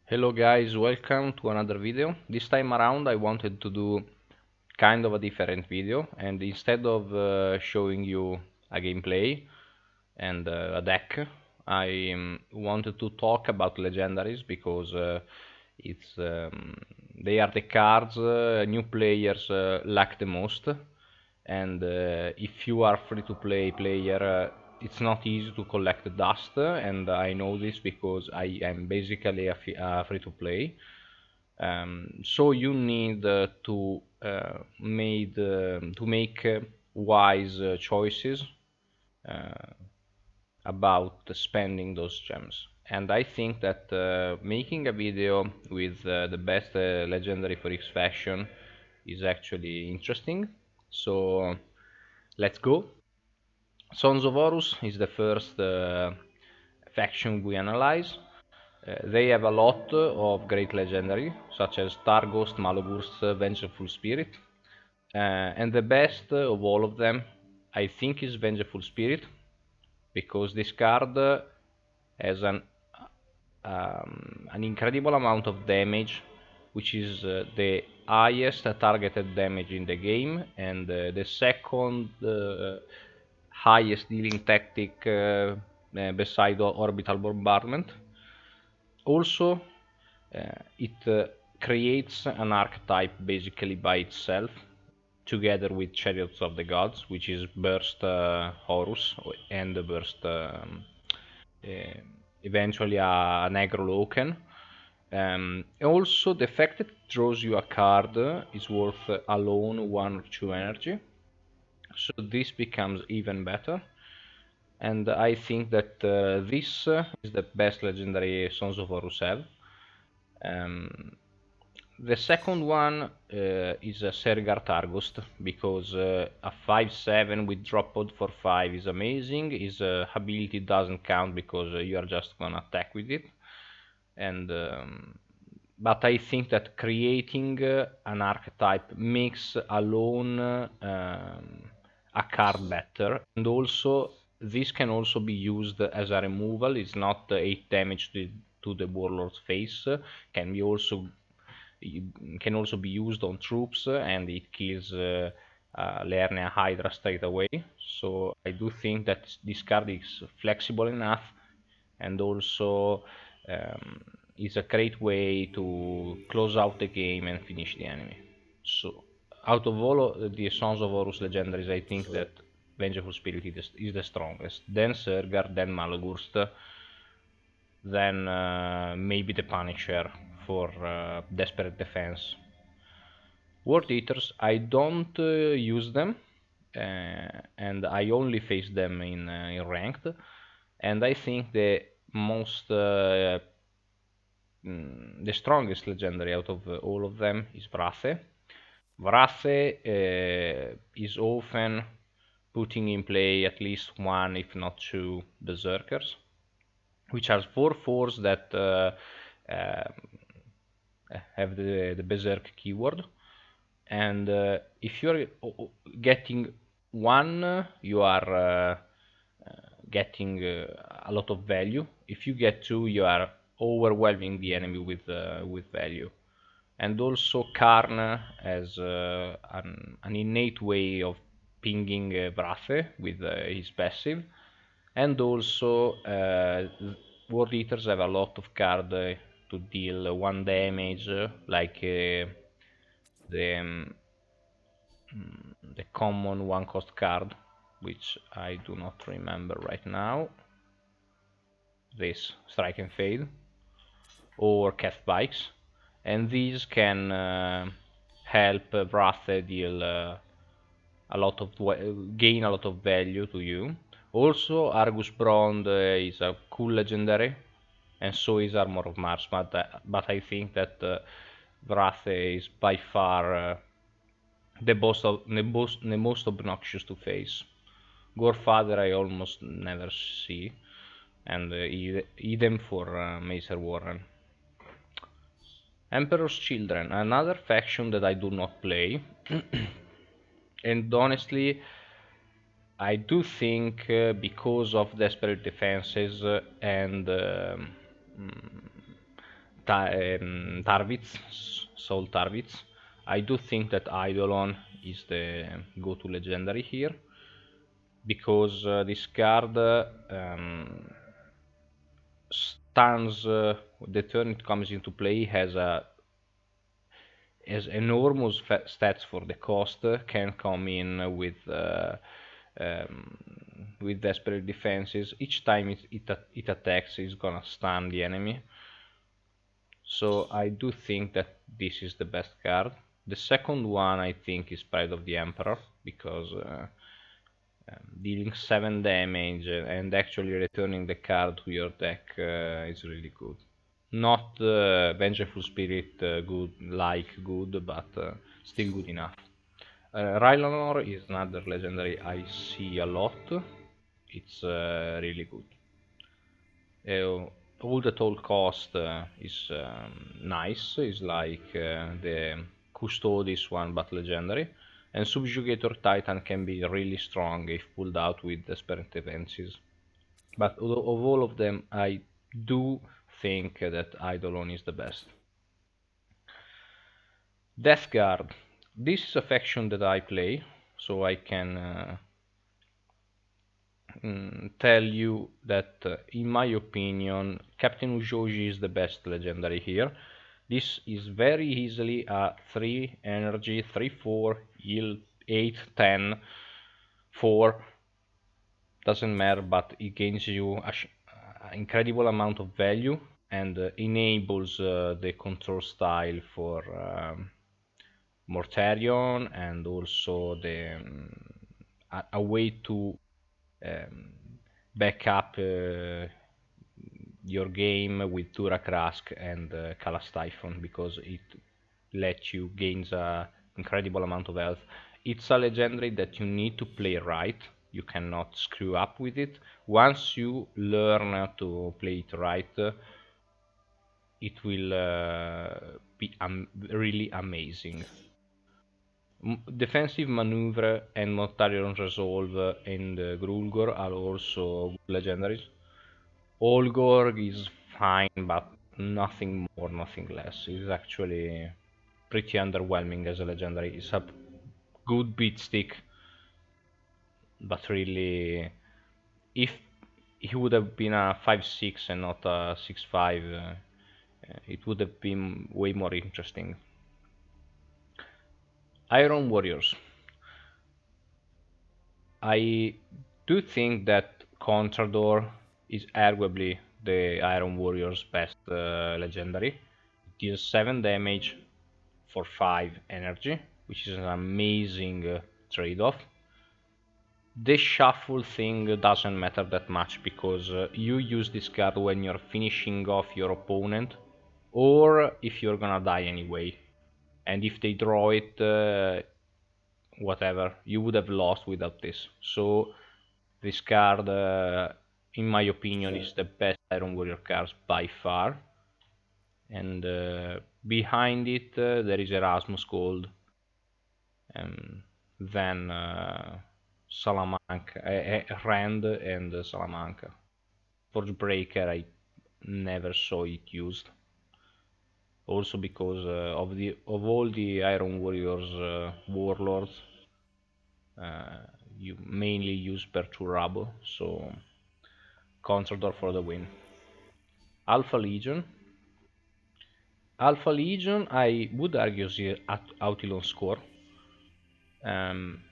Hello guys, welcome to another video. This time around I wanted to do kind of a different video, and instead of showing you a gameplay and a deck, I wanted to talk about legendaries because they are the cards new players lack the most, and if you are free to play player, it's not easy to collect dust, and I know this because I am basically a free to play. So you need to make wise choices uh, about spending those gems. And I think that making a video with the best legendary for each faction is actually interesting. So let's go. Sons of Horus is the first faction we analyze. They have a lot of great legendary, such as Targust, Malogur's Vengeful Spirit. And the best of all of them, I think, is Vengeful Spirit, because this card has an incredible amount of damage, which is the highest targeted damage in the game, and the second highest dealing tactic beside orbital bombardment. Also, it creates an archetype basically by itself, together with Chariots of the Gods, which is Burst Horus and Burst uh, eventually an Aggro Loken. Also, the fact that it draws you a card is worth alone 1 or 2 energy, so this becomes even better. And I think that this is the best legendary Sons of Horus have. The second one is a Serger Targust, because a 5/7 with drop pod for 5 is amazing. His ability doesn't count because you are just gonna attack with it. And but I think that creating an archetype makes alone a card better, and also this can also be used as a removal. It's not 8 damage to the warlord's face. Can also be used on troops, and it kills Lernia Hydra straight away. So I do think that this card is flexible enough, and also is a great way to close out the game and finish the enemy. So out of all the Sons of Horus legendaries, I think that Vengeful Spirit is the strongest. Then Serger, then Malogurst, then maybe the Punisher for Desperate Defense. World Eaters, I don't use them, and I only face them in ranked, and I think the strongest legendary out of all of them is Wrathe. Wrathe is often putting in play at least one, if not two, Berserkers, which are 4/4s that have the Berserk keyword. And if you're getting one, you are getting a lot of value. If you get two, you are overwhelming the enemy with value. And also Karn has an innate way of pinging Wrathe with his passive, and also World Eaters have a lot of cards to deal 1 damage, like the the common 1 cost card, which I do not remember right now. This Strike and Fade, or Cat Bikes, and these can help Wrathe deal gain a lot of value to you. Also, Argus Brond is a cool legendary, and so is Armor of Mars, but I think that Wrathe is by far the most obnoxious to face. Gorefather I almost never see, and idem for Macer Warren. Emperor's Children, another faction that I do not play, and honestly I do think because of Desperate Defenses and Soul Tarvits. I do think that Eidolon is the go-to legendary here, because this card stands the turn it comes into play, has enormous stats for the cost, can come in with desperate defenses. Each time it attacks, it's gonna stun the enemy. So I do think that this is the best card. The second one I think is Pride of the Emperor, because dealing 7 damage and actually returning the card to your deck is really good. Not Vengeful Spirit good, but still good enough. Rylandor is another legendary I see a lot. It's really good. All the toll cost is nice. Is like the Custodes one, but legendary. And Subjugator Titan can be really strong if pulled out with Desperate Defenses. But of all of them, I do think that Eidolon is the best. Death Guard. This is a faction that I play, so I can tell you that, in my opinion, Captain Ujoji is the best legendary here. This is very easily a 3 energy, 3/4, heal 8, 10, 4. Doesn't matter, but it gains you an incredible amount of value and enables the control style for Mortarion, and also a way to back up your game with Durak Rask and Calastyphon, because it lets you gain an incredible amount of health. It's a legendary that you need to play right. You cannot screw up with it. Once you learn to play it right, it will be really amazing. Defensive Maneuver and Mortarion Resolve and Grulgor are also legendaries. Olgor is fine, but nothing more, nothing less. It's actually pretty underwhelming as a legendary. It's a good beat stick, but really, if he would have been a 5/6 and not a 6/5, it would have been way more interesting. Iron Warriors. I do think that Contrador is arguably the Iron Warrior's best legendary. It deals 7 damage for 5 energy, which is an amazing trade-off. The shuffle thing doesn't matter that much, because you use this card when you're finishing off your opponent, or if you're gonna die anyway. And if they draw it, whatever, you would have lost without this. So this card, in my opinion, is the best Iron Warrior card by far. And behind it there is Erasmus Gold, then Salamanca, Rand and Salamanca. Forgebreaker I never saw it used. Also because of all the Iron Warriors warlords, you mainly use Perturabo, so Contrador for the win. Alpha Legion. Alpha Legion, I would argue, is out on score.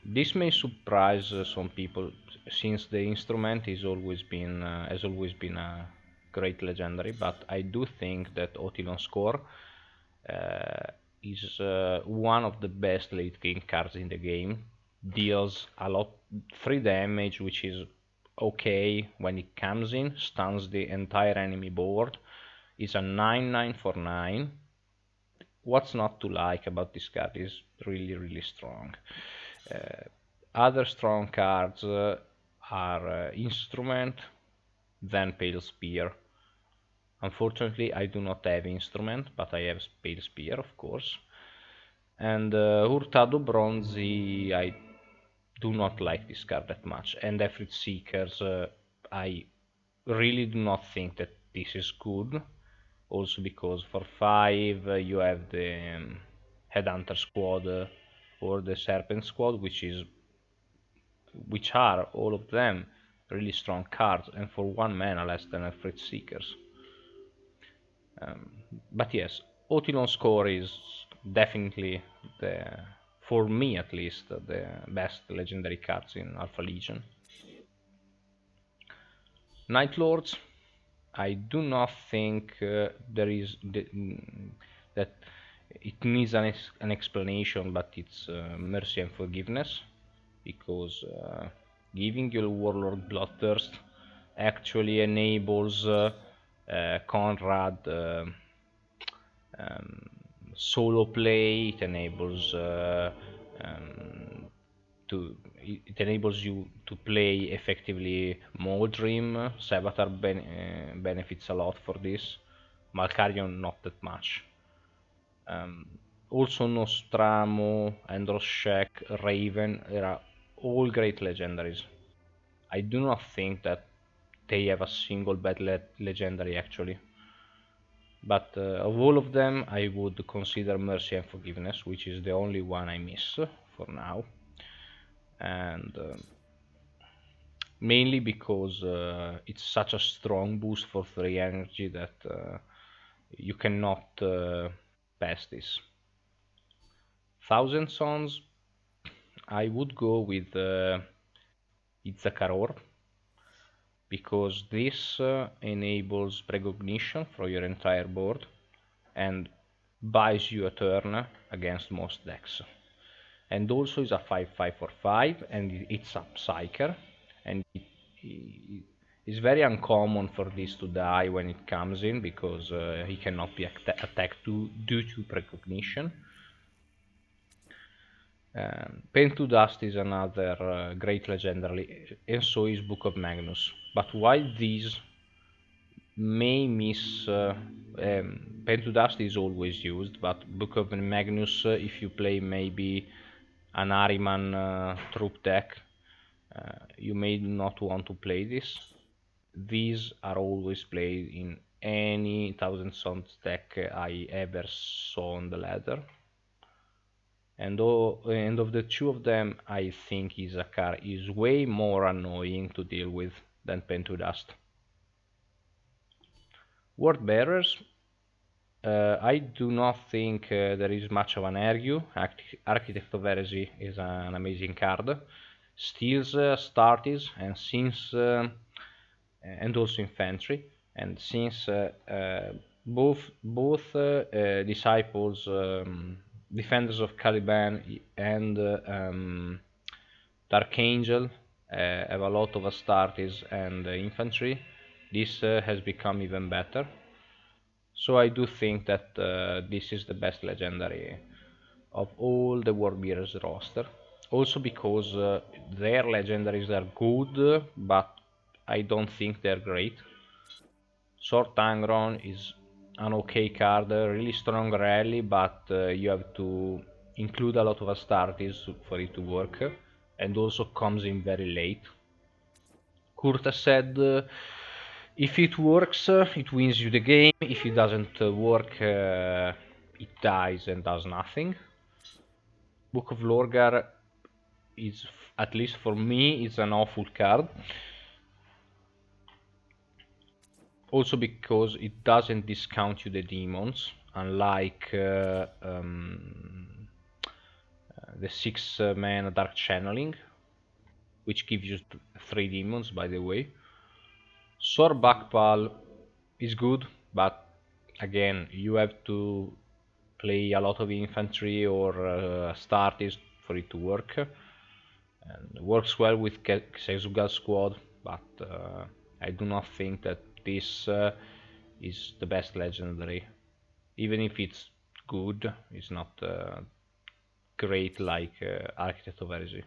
This may surprise some people, since the instrument has always been a great legendary, but I do think that Otilon Score is one of the best late game cards in the game. Deals a lot, 3 damage, which is okay when it comes in, stuns the entire enemy board. It's a 9/9 for 9. What's not to like about this card? Is really strong. Other strong cards are Instrument, then Pale Spear. Unfortunately, I do not have Instrument, but I have Pale Spear, of course. And Hurtado Bronzi, I do not like this card that much. And Efrit Seekers, I really do not think that this is good. Also because for 5 you have the Headhunter squad or the Serpent squad, which are all of them really strong cards, and for 1 mana less than a Freight Seekers. But yes, Otilon score is definitely for me at least, the best legendary cards in Alpha Legion. Night Lords, I do not think that it needs an explanation, but it's Mercy and Forgiveness, because giving your Warlord Bloodthirst actually enables Conrad solo play. It enables it enables you to play effectively Moldrim. Sevatar benefits a lot for this. Malkarion not that much. Also Nostramo, Androshek, Raven, they are all great legendaries. I do not think that they have a single bad legendary actually. But of all of them, I would consider Mercy and Forgiveness, which is the only one I miss for now. And mainly because it's such a strong boost for 3 energy that you cannot pass this. Thousand Sons, I would go with Itzakaror, because this enables precognition for your entire board and buys you a turn against most decks. And also is a 5/5 for 5, and it's a Psyker, and it's very uncommon for this to die when it comes in, because he cannot be attacked due to precognition. Pain to Dust is another great legendary, and so is Book of Magnus. But while these may miss, Pain to Dust is always used, but Book of Magnus, if you play maybe an Ahriman troop deck, you may not want to play this. These are always played in any Thousand Sons deck I ever saw on the ladder. And of the two of them, I think Izakar is way more annoying to deal with than Pain to Dust. Word Bearers, I do not think there is much of an argue. Architect of Heresy is an amazing card. Steals Astartes, and also Infantry, and since both disciples, Defenders of Caliban and Dark Angel have a lot of Astartes and Infantry, this has become even better. So I do think that this is the best legendary of all the Warbearers roster. Also because their legendaries are good, but I don't think they're great. Sword Tangron is an okay card, really strong rally, but you have to include a lot of Astartes for it to work, and also comes in very late. Kurta said, if it works, it wins you the game. If it doesn't work, it dies and does nothing. Book of Lorgar is, at least for me, is an awful card. Also because it doesn't discount you the demons, unlike the 6-man Dark Channeling, which gives you 3 demons, by the way. Sword Backpal is good, but again, you have to play a lot of infantry or Astartes for it to work. And works well with Sexugal squad, but I do not think that this is the best legendary. Even if it's good, it's not great like Architect of Heresy.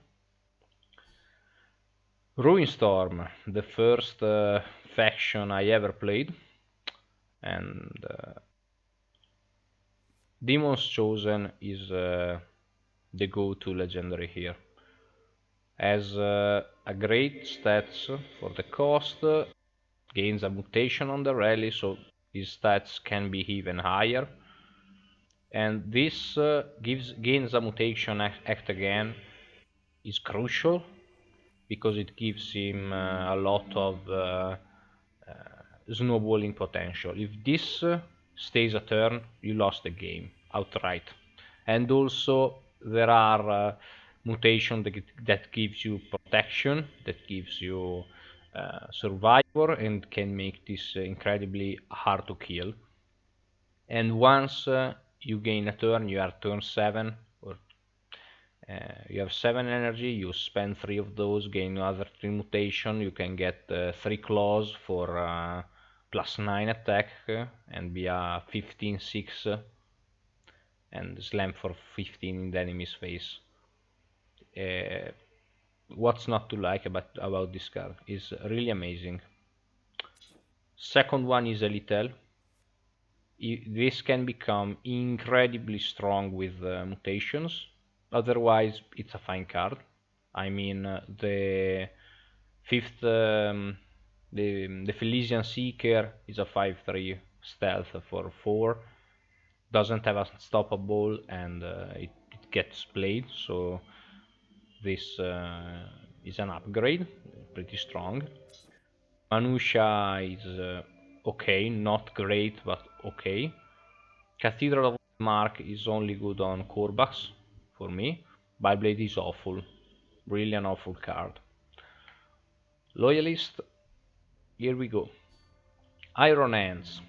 Ruinstorm, the first faction I ever played, and Demon's Chosen is the go-to legendary here. Has a great stats for the cost, gains a mutation on the rally, so his stats can be even higher. And this gains a mutation act again is crucial because it gives him a lot of snowballing potential. If this stays a turn, you lost the game outright. And also there are mutations that gives you protection, that gives you survivor, and can make this incredibly hard to kill. And once you gain a turn, you are turn 7, or you have 7 energy, you spend 3 of those, gain another 3 mutation, you can get 3 claws for plus 9 attack and be a 15-6 and slam for 15 in the enemy's face. Uh, what's not to like about this card is really amazing. Second one is Elitel. This can become incredibly strong with mutations. Otherwise, it's a fine card. I mean, the fifth, the Felician Seeker is a 5/3 stealth for 4. Doesn't have unstoppable, and it gets played. So this is an upgrade, pretty strong. Manusha is okay, not great, but okay. Cathedral of Mark is only good on Corvax for me. Beyblade is awful, really an awful card. Loyalist, here we go. Iron Hands.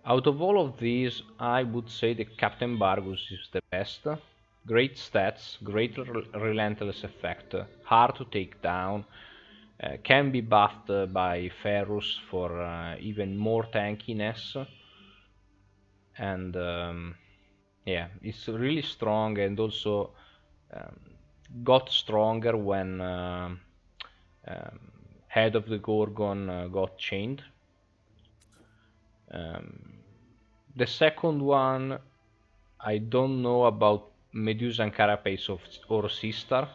Out of all of these, I would say the Captain Bargus is the best. Great stats, great relentless effect, hard to take down, can be buffed by Ferrus for even more tankiness, and yeah, it's really strong, and also um, got stronger when Head of the Gorgon got chained. The second one, I don't know about Medusa and Carapace or Sistar.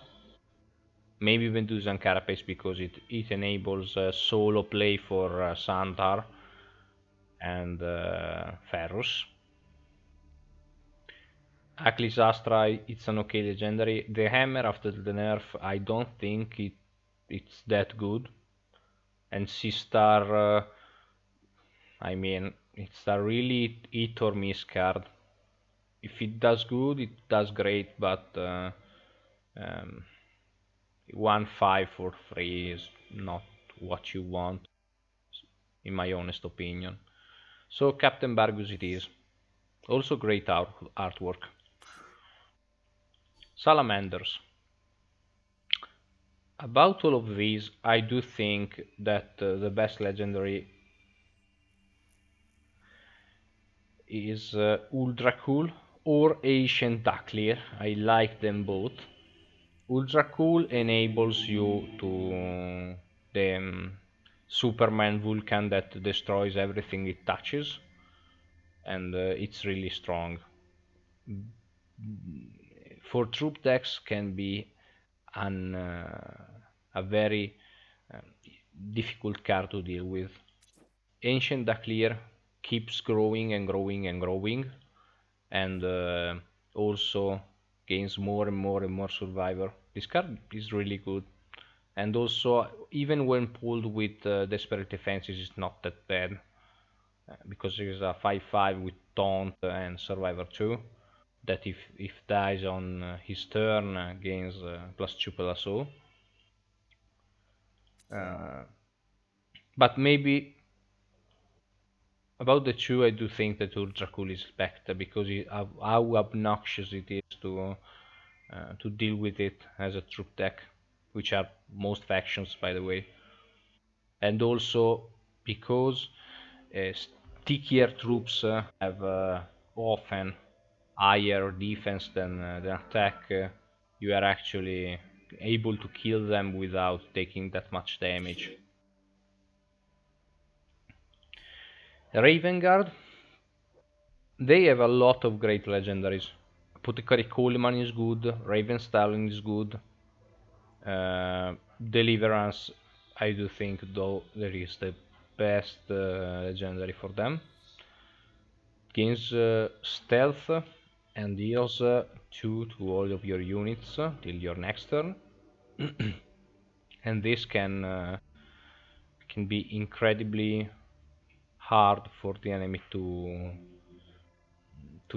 Maybe Medusa and Carapace because it enables solo play for Santar and Ferrus. Aclis Astra, it's an okay legendary. The Hammer after the nerf, I don't think it's that good. And Sistar, I mean, it's a really hit or miss card. If it does good, it does great, but um, 1/5 for 3 is not what you want, in my honest opinion. So Captain Bargus it is. Also great artwork. Salamanders. About all of these, I do think that the best legendary is Ultra Cool or Ancient Ducklear. I like them both. Ultra Cool enables you to the Superman Vulcan that destroys everything it touches, and it's really strong. For troop decks can be a very um, difficult card to deal with. Ancient Ducklear keeps growing and growing and growing, and also gains more and more and more survivor. This card is really good, and also even when pulled with Desperate Defenses, it's not that bad because it is a 5/5 with Taunt and Survivor 2. That if dies on his turn gains +2 +0. But maybe about the 2, I do think that Ultra Cool is Specter because how obnoxious it is to deal with it as a troop deck, which are most factions, by the way, and also because stickier troops have often higher defense than attack. You are actually able to kill them without taking that much damage. Raven Guard, they have a lot of great legendaries. Kerry Coleman is good, Raven Stalin is good. Deliverance, I do think though there is the best legendary for them. Gains stealth and deals 2 to all of your units till your next turn. And this can be incredibly hard for the enemy to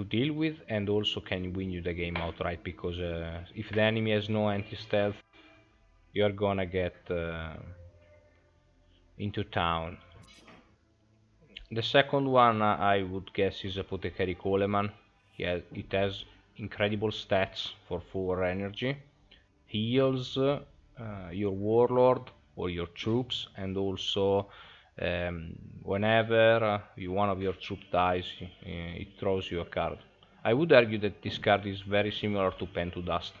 deal with, and also can win you the game outright, because if the enemy has no anti-stealth, you're gonna get into town. The second one I would guess is Kerry Coleman. It has incredible stats for 4 energy, heals your warlord or your troops, and also whenever one of your troops dies, it throws you a card. I would argue that this card is very similar to Pen to Dust,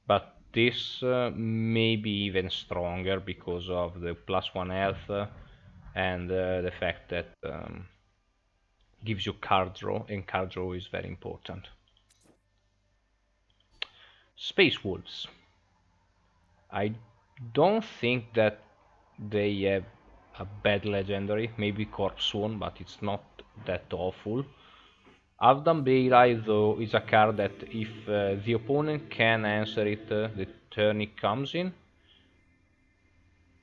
but this may be even stronger because of the +1 health and the fact that gives you card draw, and card draw is very important. Space Wolves. I don't think that they have a bad legendary, maybe Corpse One, but it's not that awful. Avdan Beilai, though, is a card that if the opponent can answer it the turn it comes in,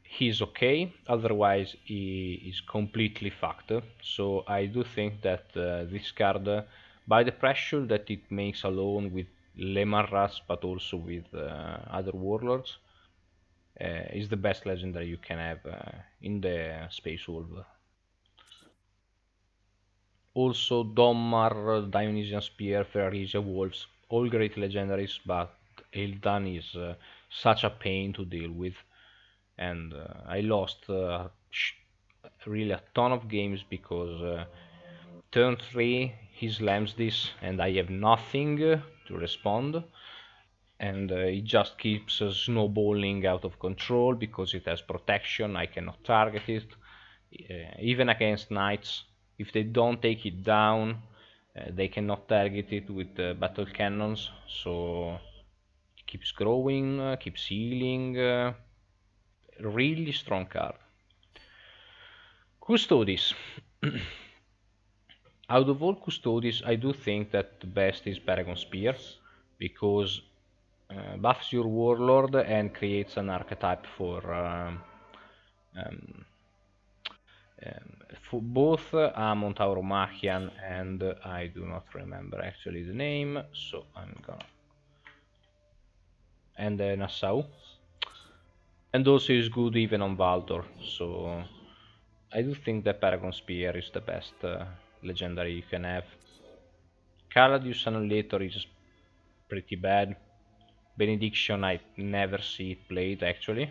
he's okay, otherwise he is completely fucked. So I do think that this card, by the pressure that it makes alone with Lemarras, but also with other warlords, is the best legendary you can have in the Space Wolf. Also Dommar, Dionysian Spear, Ferrarisia Wolves, all great legendaries, but Ildan is such a pain to deal with, and I lost really a ton of games because turn 3 he slams this and I have nothing to respond, and it just keeps snowballing out of control because it has protection. I cannot target it, even against knights. If they don't take it down, they cannot target it with battle cannons, so it keeps growing, keeps healing. Really strong card. Custodes. Out of all Custodes, I do think that the best is Paragon Spear, because buffs your warlord and creates an archetype for both Amon Tauromachian and I do not remember actually the name, so I'm gonna, and Nassau, and also is good even on Valdor, so I do think that Paragon Spear is the best legendary you can have. Caladius Annihilator is pretty bad. Benediction I never see it played actually.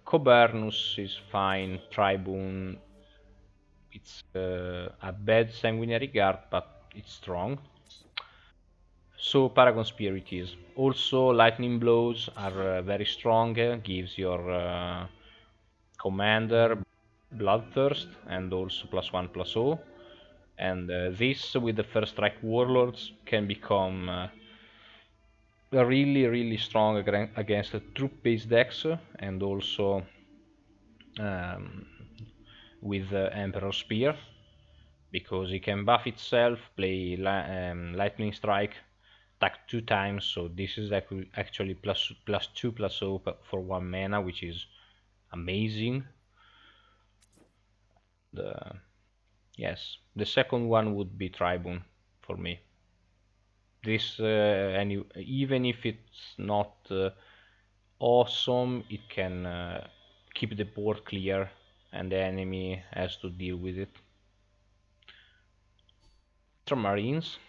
Cobernus is fine. Tribune, it's a bad Sanguinary Guard, but it's strong. So Paragon Spear it is. Also Lightning Blows are very strong, gives your commander Bloodthirst and also +1/+0, and this with the first strike warlords can become really strong against troop based decks, and also with Emperor Spear, because it can buff itself, play Lightning Strike, attack 2 times, so this is actually +2/+0 for 1 mana, which is amazing. Yes, the second one would be Tribune for me. This even if it's not awesome, it can keep the board clear and the enemy has to deal with it. Submarines.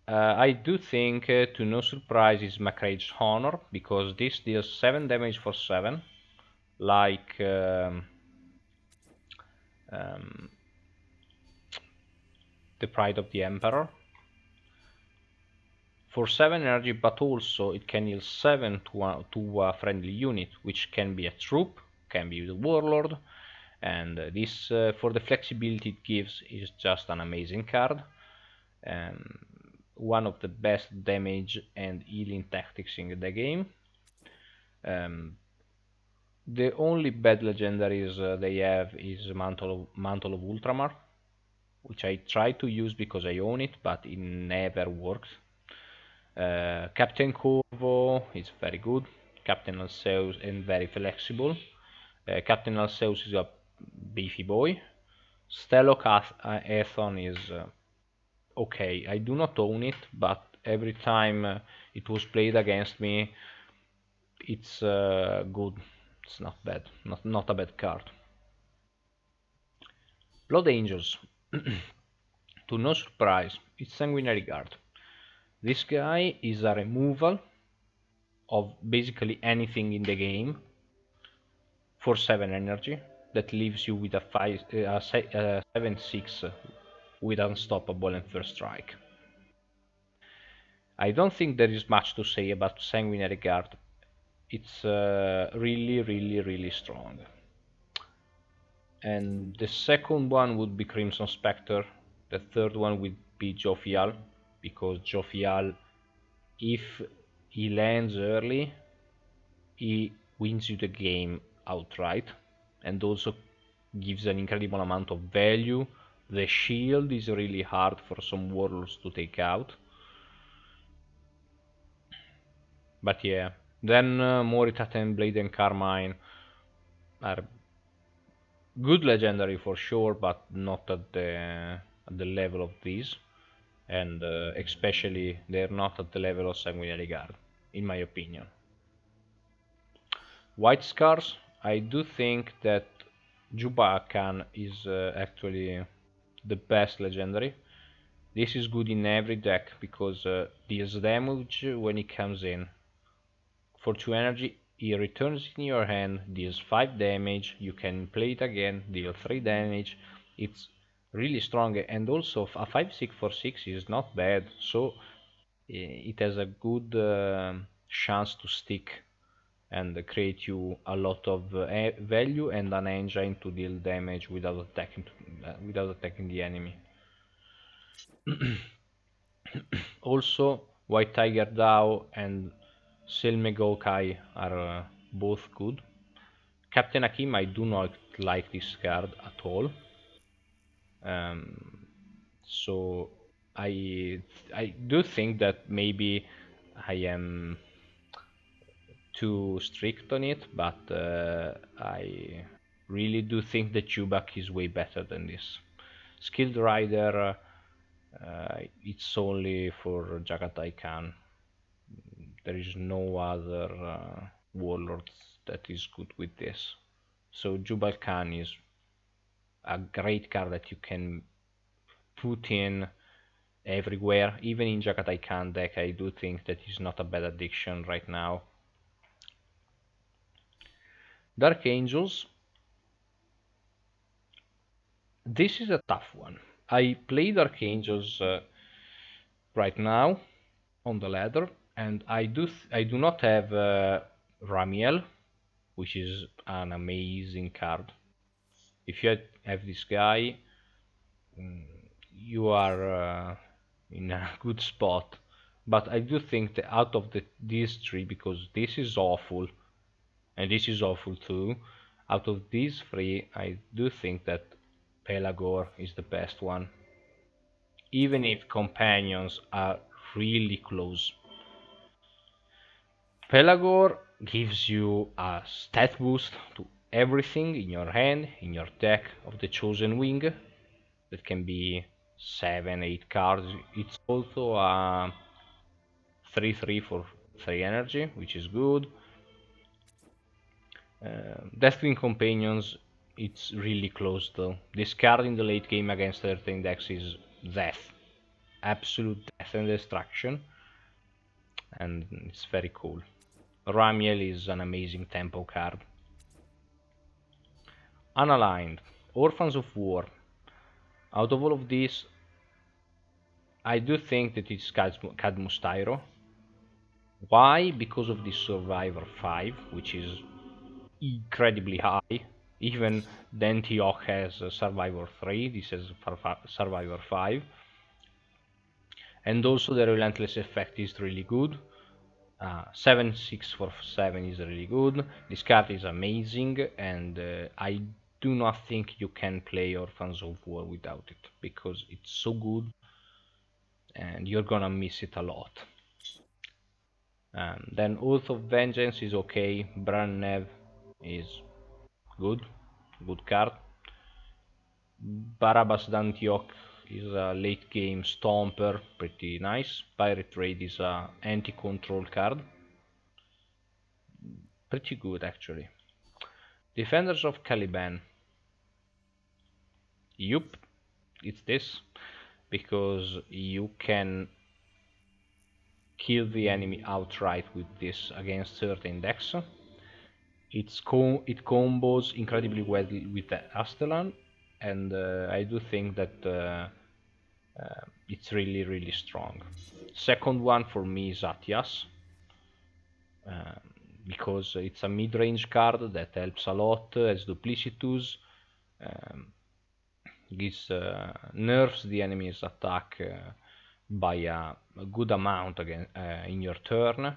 I do think, to no surprise, is Macrage's Honor, because this deals 7 damage for 7, like the Pride of the Emperor. For 7 energy, but also it can heal 7 to a friendly unit, which can be a troop, can be the warlord, and this, for the flexibility it gives, is just an amazing card. One of the best damage and healing tactics in the game. The only bad legendaries they have is Mantle of Ultramar, which I try to use because I own it, but it never works. Captain Corvo is very good. Captain Alceus and very flexible. Captain Alceus is a beefy boy. Stelloc Aethon is okay. I do not own it, but every time it was played against me, it's good. It's not bad. Not a bad card. Blood Angels. To no surprise, it's Sanguinary Guard. This guy is a removal of basically anything in the game for 7 energy that leaves you with a 7/6 with Unstoppable and First Strike. I don't think there is much to say about Sanguinary Guard. It's really strong. And the second one would be Crimson Specter. The third one would be Jofial, because Jofial, if he lands early, he wins you the game outright, and also gives an incredible amount of value. The shield is really hard for some warlords to take out. But yeah, then Moritat and Blade and Carmine are good legendary for sure, but not at the level of these, and especially they're not at the level of Sanguinary Guard, in my opinion. White Scars, I do think that Juba Khan is actually the best legendary. This is good in every deck because deals damage when it comes in. For 2 energy, he returns in your hand, deals 5 damage, you can play it again, deal 3 damage. It's really strong, and also a 5/6 for 6 is not bad, so it has a good chance to stick and create you a lot of value and an engine to deal damage without attacking the enemy. Also, White Tiger Dao and Selmegokai are both good. Captain Akim, I do not like this card at all. So I do think that maybe I am too strict on it, but I really do think that Chubak is way better than this. Skilled Rider, it's only for Jagatai Khan. There is no other warlords that is good with this. So Jubal Khan is a great card that you can put in everywhere, even in Jagatai Khan deck. I do think that is not a bad addition right now. Dark Angels. This is a tough one. I play Dark Angels right now on the ladder, and I do not have Ramiel, which is an amazing card. If you have this guy, you are in a good spot. But I do think that out of these three, because this is awful, and this is awful too, out of these three, I do think that Pelagor is the best one. Even if companions are really close. Pelagor gives you a stat boost to everything in your hand, in your deck of the Chosen Wing. That can be 7, 8 cards. It's also a 3/3 for 3 energy, which is good. Deathwing Companions, it's really close though. This card in the late game against certain decks is death. Absolute death and destruction. And it's very cool. Ramiel is an amazing tempo card. Unaligned. Orphans of War. Out of all of these, I do think that it's Cadmus Tyro. Why? Because of the Survivor 5, which is incredibly high. Even Dentioch has Survivor 3, this is Survivor 5. And also the Relentless effect is really good. 7/6 for 7 is really good. This card is amazing, and I do not think you can play Orphans of War without it because it's so good, and you're gonna miss it a lot. Then Oath of Vengeance is okay. Brannev is good, good card. Barabbas d'Antioch is a late game stomper, pretty nice. Pirate Raid is a anti-control card, pretty good actually. Defenders of Caliban. Yup, it's this, because you can kill the enemy outright with this against certain decks. It combos incredibly well with the Astelan, and I do think that it's really strong. Second one for me is Atias, um, because it's a mid-range card that helps a lot, has Duplicitous, um, gives nerfs the enemy's attack by a good amount again in your turn,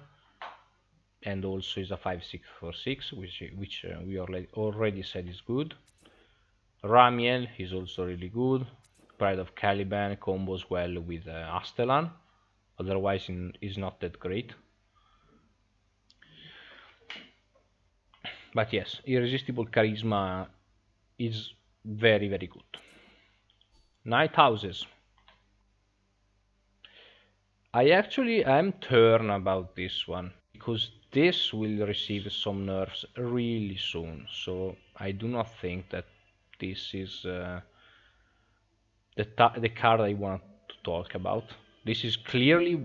and also is a 5/6 for 6, which we already said is good. Ramiel is also really good. Pride of Caliban combos well with Astelan, otherwise is not that great. But yes, Irresistible Charisma is very good. Night Houses. I actually am torn about this one, because this will receive some nerfs really soon, so I do not think that this is the card I want to talk about. This is clearly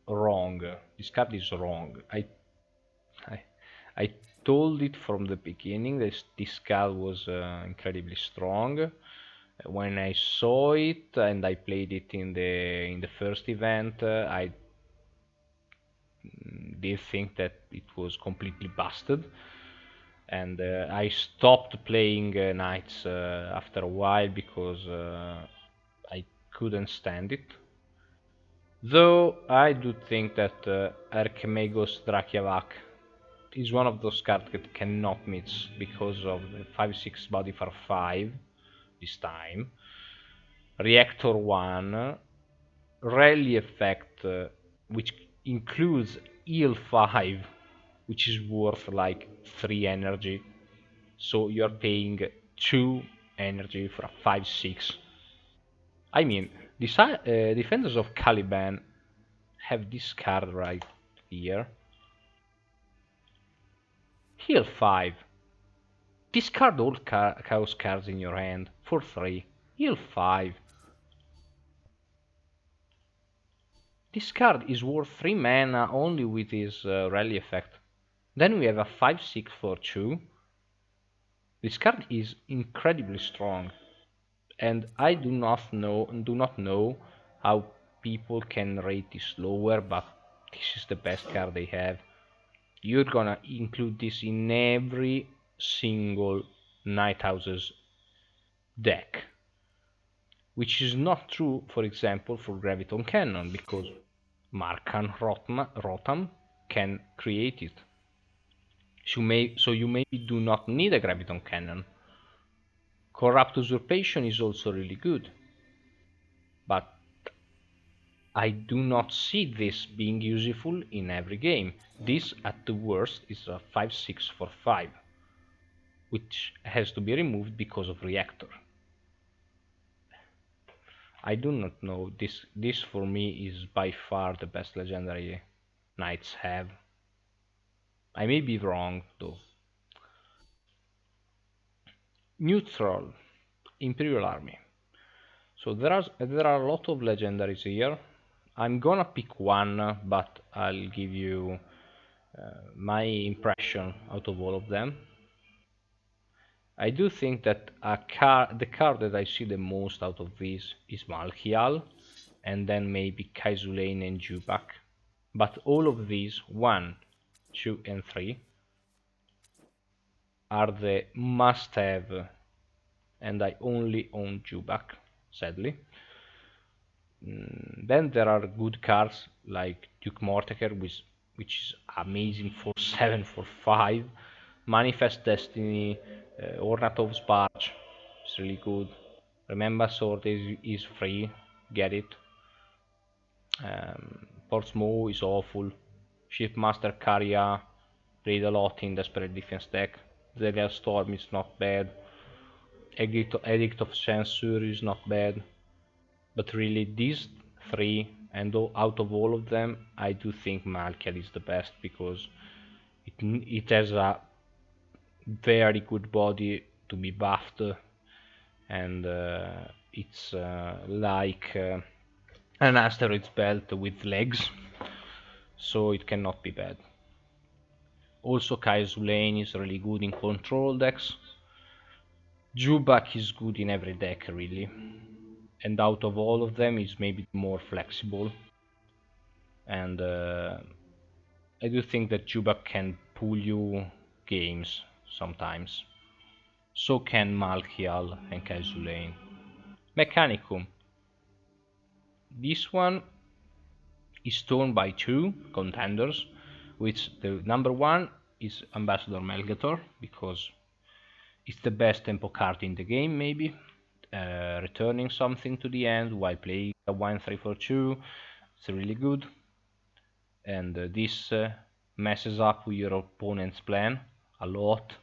wrong. This card is wrong. I, I told it from the beginning that this card was incredibly strong. When I saw it and I played it in the first event, I did think that it was completely busted, and I stopped playing Knights after a while because I couldn't stand it. Though I do think that Archimagos Drakiavac is one of those cards that cannot miss because of the 5/6 body for 5 this time. Reactor 1, Rally Effect, which includes heal 5, which is worth like 3 energy, so you're paying 2 energy for a 5/6. I mean, Defenders of Caliban have this card right here. Heal 5. Discard all chaos cards in your hand for 3. Heal 5. This card is worth 3 mana only with his rally effect. Then we have a 5/6 for 2. This card is incredibly strong, and I do not know how people can rate this lower, but this is the best card they have. You're gonna include this in every single Night Houses deck, which is not true, for example, for Graviton Cannon, because Markan Rotam can create it. So you maybe do not need a Graviton Cannon. Corrupt Usurpation is also really good, but I do not see this being useful in every game. This, at the worst, is a 5/6 for 5, which has to be removed because of Reactor. I do not know. This for me is by far the best legendary knights have. I may be wrong though. Neutral Imperial Army. So there are a lot of legendaries here. I'm gonna pick one, but I'll give you my impression out of all of them. I do think that the card that I see the most out of these is Malkial, and then maybe Kaizulain and Jubak. But all of these, 1, 2, and 3, are the must-have, and I only own Jubak, sadly. Then there are good cards like Duke Morteker, which is amazing for 7 for 5. Manifest Destiny, Ornatov's Barge, it's really good. Remember Sword is free, get it. Portsmouth is awful. Shipmaster Carrier played a lot in Desperate Defense deck. Zelia Storm is not bad. Edict of Censure is not bad. But really these three, and out of all of them, I do think Malkiel is the best because it has a very good body to be buffed, and it's like an asteroids belt with legs, so it cannot be bad. Also Kai Zulain is really good in control decks. Jubak is good in every deck really, and out of all of them is maybe more flexible, and I do think that Jubak can pull you games sometimes. So can Malkiel and Kai Zulain. Mechanicum. This one is torn by two contenders, which the number one is Ambassador Melgator, because it's the best tempo card in the game maybe, returning something to the end while playing a 1-3 for 2, it's really good, and this messes up with your opponent's plan a lot,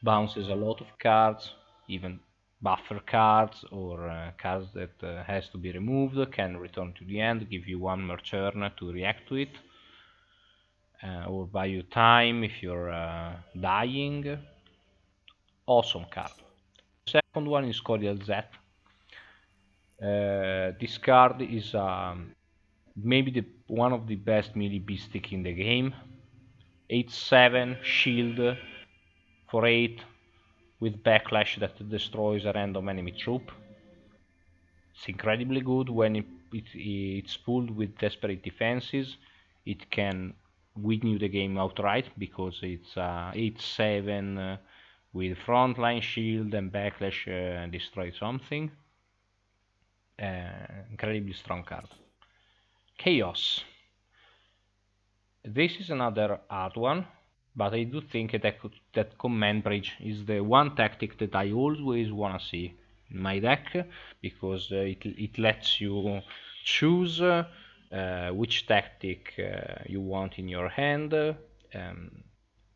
bounces a lot of cards, even buffer cards or cards that has to be removed, can return to the end, give you one more turn to react to it, or buy you time if you're dying. Awesome card. Second one is Cordial Z. This card is maybe one of the best melee beastic in the game. 8/7 shield for 8 with backlash that destroys a random enemy troop. It's incredibly good when it's pulled with Desperate Defenses. It can win you the game outright because it's 8/7 with frontline shield and backlash destroy something. Incredibly strong card. Chaos. This is another hard one, but I do think that Command Bridge is the one tactic that I always wanna see in my deck, because it lets you choose which tactic you want in your hand,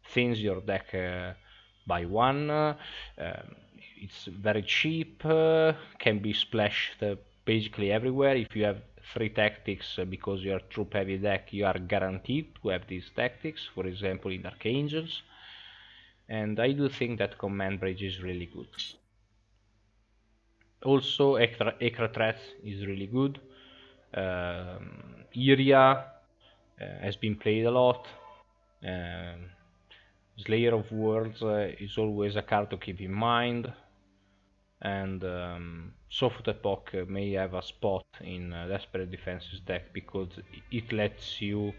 thins your deck by one, it's very cheap, can be splashed basically everywhere. If you have 3 tactics, because you are troop heavy deck, you are guaranteed to have these tactics, for example in Archangels, and I do think that Command Bridge is really good. Also Ekra Threat is really good. Iria has been played a lot. Slayer of Worlds is always a card to keep in mind, and Soft Epoch may have a spot in Desperate Defenses deck because it lets you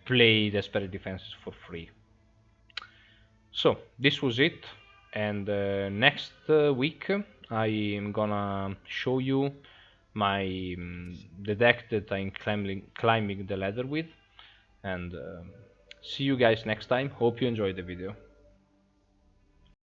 play Desperate Defenses for free. So this was it, and next week I am gonna show you the deck that I'm climbing the ladder with, and see you guys next time. Hope you enjoyed the video.